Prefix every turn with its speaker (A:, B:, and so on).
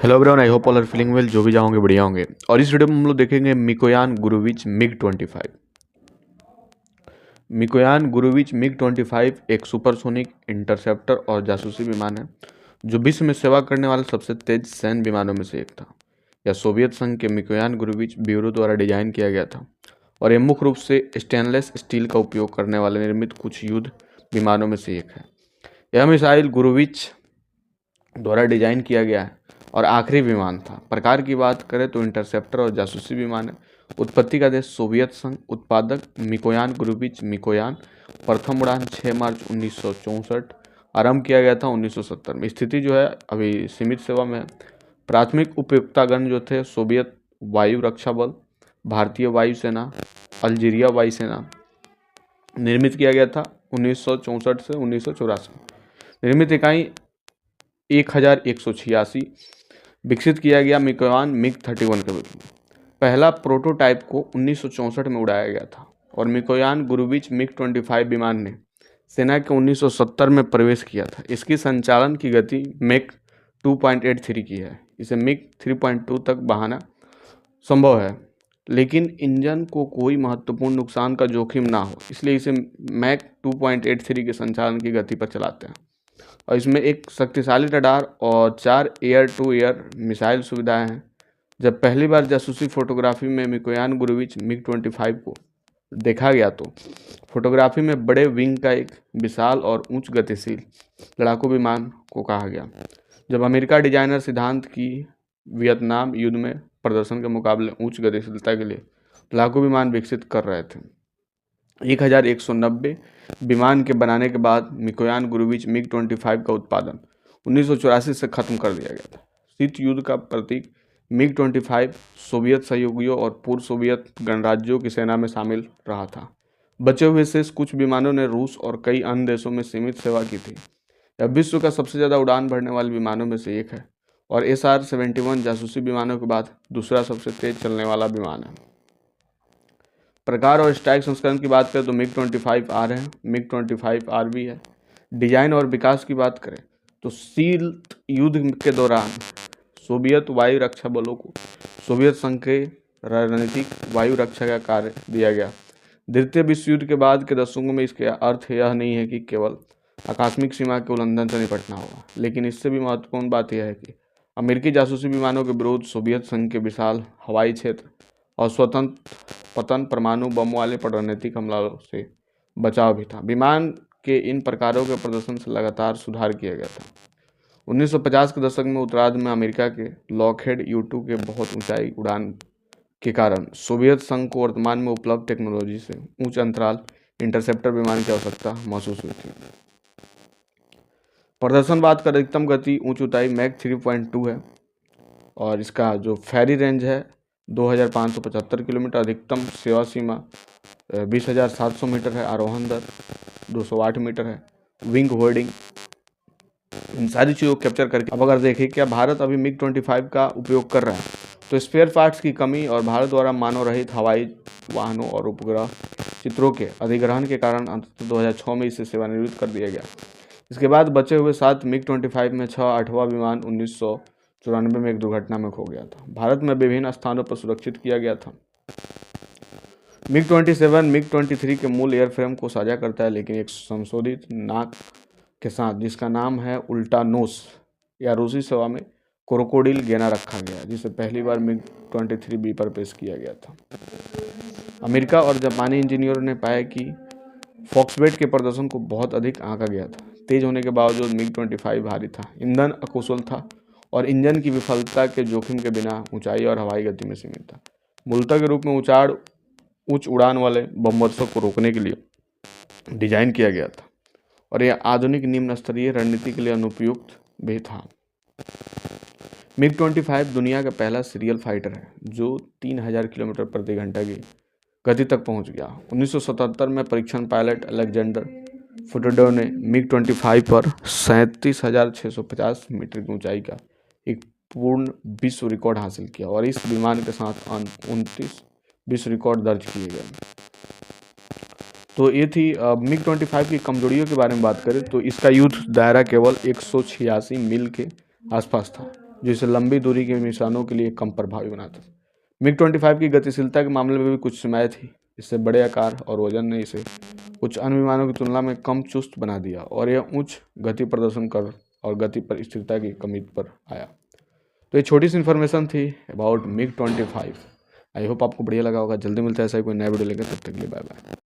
A: Hello everyone, I hope all are feeling well. जो भी जाओगे बढ़िया होंगे। और इस वीडियो में हम लोग देखेंगे मिकोयान गुरुविच मिग-25। मिकोयान गुरुविच मिग-25 एक सुपरसोनिक इंटरसेप्टर और जासूसी विमान है जो विश्व में सेवा करने वाले सबसे तेज सैन्य विमानों में से एक था। यह सोवियत संघ के मिकोयान गुरुविच ब्यूरो द्वारा डिजाइन किया गया था और यह मुख्य रूप से स्टेनलेस स्टील का उपयोग करने वाले निर्मित कुछ युद्ध विमानों में से एक है। यह मिसाइल गुरुविच द्वारा डिजाइन किया गया है और आखिरी विमान था। प्रकार की बात करें तो इंटरसेप्टर और जासूसी विमान है। उत्पत्ति का देश सोवियत संघ। उत्पादक मिकोयान गुरुविच मिकोयान। प्रथम उड़ान 6 मार्च 1964। आरंभ किया गया था 1970 में। स्थिति जो है अभी सीमित सेवा में है। प्राथमिक उपयोक्तागण जो थे सोवियत वायु रक्षा बल, भारतीय वायुसेना, अल्जीरिया वायुसेना। निर्मित किया गया था 1964 से 1984। निर्मित इकाई 1186। विकसित किया गया मिकोयान मिग-31 के रूप में। पहला प्रोटोटाइप को 1964 में उड़ाया गया था और मिकोयान गुरुविच मिग-25 विमान ने सेना के 1970 में प्रवेश किया था। इसकी संचालन की गति मैक 2.83 की है। इसे मिग 3.2 तक बढ़ाना संभव है, लेकिन इंजन को कोई महत्वपूर्ण नुकसान का जोखिम ना हो, इसलिए इसे मैक 2.83 के संचालन की गति पर चलाते हैं। और इसमें एक शक्तिशाली रडार और 4 एयर टू एयर मिसाइल सुविधाएं हैं। जब पहली बार जासूसी फोटोग्राफी में मिकोयान गुरुविच मिग-25 को देखा गया तो फोटोग्राफी में बड़े विंग का एक विशाल और उच्च गतिशील लड़ाकू विमान को कहा गया। जब अमेरिका डिजाइनर सिद्धांत की वियतनाम युद्ध में प्रदर्शन के मुकाबले उच्च गतिशीलता के लिए लड़ाकू विमान विकसित कर रहे थे। 1190 विमान के बनाने के बाद मिकोयान गुरुविच मिग-25 का उत्पादन 1984 से खत्म कर दिया गया था। शीत युद्ध का प्रतीक मिग-25 सोवियत सहयोगियों और पूर्व सोवियत गणराज्यों की सेना में शामिल रहा था। बचे हुए शेष कुछ विमानों ने रूस और कई अन्य देशों में सीमित सेवा की थी। यह विश्व का सबसे ज़्यादा उड़ान भरने वाले विमानों में से एक है और SR-71 जासूसी विमानों के बाद दूसरा सबसे तेज चलने वाला विमान है। प्रकार और स्ट्राइक संस्करण की बात करें तो मिग-25R है, मिग-25R भी है। डिजाइन और विकास की बात करें तो शीत युद्ध के दौरान सोवियत वायु रक्षा बलों को सोवियत संघ के रणनीतिक वायु रक्षा का कार्य दिया गया। द्वितीय विश्व युद्ध के बाद के दशकों में इसका अर्थ यह नहीं है कि केवल आकस्मिक सीमा के उल्लंघन से निपटना होगा, लेकिन इससे भी महत्वपूर्ण बात यह है कि अमेरिकी जासूसी विमानों के विरुद्ध सोवियत संघ के विशाल हवाई क्षेत्र और स्वतंत्र पतन परमाणु बम वाले रणनीतिक हमलों से बचाव भी था। विमान के इन प्रकारों के प्रदर्शन से लगातार सुधार किया गया था। 1950 के दशक में उत्तरार्ध में अमेरिका के लॉकहेड U-2 के बहुत ऊंचाई उड़ान के कारण सोवियत संघ को वर्तमान में उपलब्ध टेक्नोलॉजी से उच्च अंतराल इंटरसेप्टर विमान की आवश्यकता महसूस हुई थी। प्रदर्शन बात कर अधिकतम गति उच्च ऊंचाई मैक 3.2 है और इसका जो फेरी रेंज है 2575 किलोमीटर। अधिकतम सेवा सीमा 20,700 मीटर है। आरोहण दर 208 मीटर है। विंग होल्डिंग, इन सारी चीज़ों को कैप्चर करके अब अगर देखें क्या भारत अभी मिग-25 का उपयोग कर रहा है तो स्पेयर पार्ट्स की कमी और भारत द्वारा मानव रहित हवाई वाहनों और उपग्रह चित्रों के अधिग्रहण के कारण अंततः 2006 में इसे सेवानिवृत्त कर दिया गया। इसके बाद बचे हुए 7 मिग-25 में 8वां विमान 1994 में एक दुर्घटना में खो गया था। भारत में विभिन्न स्थानों पर सुरक्षित किया गया था। मिग-27 मिग-23 के मूल एयरफ्रेम को साझा करता है, लेकिन एक संशोधित नाक के साथ जिसका नाम है उल्टा नोस या रूसी सेवा में क्रोकोडिल गेना रखा गया, जिसे पहली बार मिग-23B पर पेश किया गया था। अमेरिका और जापानी इंजीनियरों ने पाया कि फॉक्सबेट के प्रदर्शन को बहुत अधिक आंका गया था। तेज होने के बावजूद मिग-25 भारी था, ईंधन अकुशल था और इंजन की विफलता के जोखिम के बिना ऊंचाई और हवाई गति में सीमित था। मूलतः के रूप में उच्च उड़ान वाले बमवर्षों को रोकने के लिए डिजाइन किया गया था और यह आधुनिक निम्न स्तरीय रणनीति के लिए अनुपयुक्त भी था। मिग-25 दुनिया का पहला सीरियल फाइटर है जो 3000 किलोमीटर प्रति घंटा की गति तक पहुंच गया। 1977 में परीक्षण पायलट अलेक्जेंडर फुटेडो ने मिग-25 पर 37,650 मीटर की ऊंचाई का एक पूर्ण विश्व रिकॉर्ड हासिल किया और इस विमान के साथ 29 विश्व रिकॉर्ड दर्ज किए गए। तो ये थी मिग-25 की कमजोरियों के बारे में बात करें तो इसका युद्ध दायरा केवल 186 मील के आसपास था जो इसे लंबी दूरी के मिसाइलों के लिए कम प्रभावी बनाता था। MiG-25 की गतिशीलता के मामले में भी कुछ सीमाएं थी। इससे बड़े आकार और वजन ने इसे कुछ अन्य विमानों की तुलना में कम चुस्त बना दिया और यह उच्च गति प्रदर्शन कर और गति पर स्थिरता की कमी पर आया। तो ये छोटी सी इन्फॉर्मेशन थी अबाउट MiG-25। आई होप आपको बढ़िया लगा होगा। जल्दी मिलता है ऐसा ही कोई नया वीडियो लेकर, तब तक के लिए बाय बाय।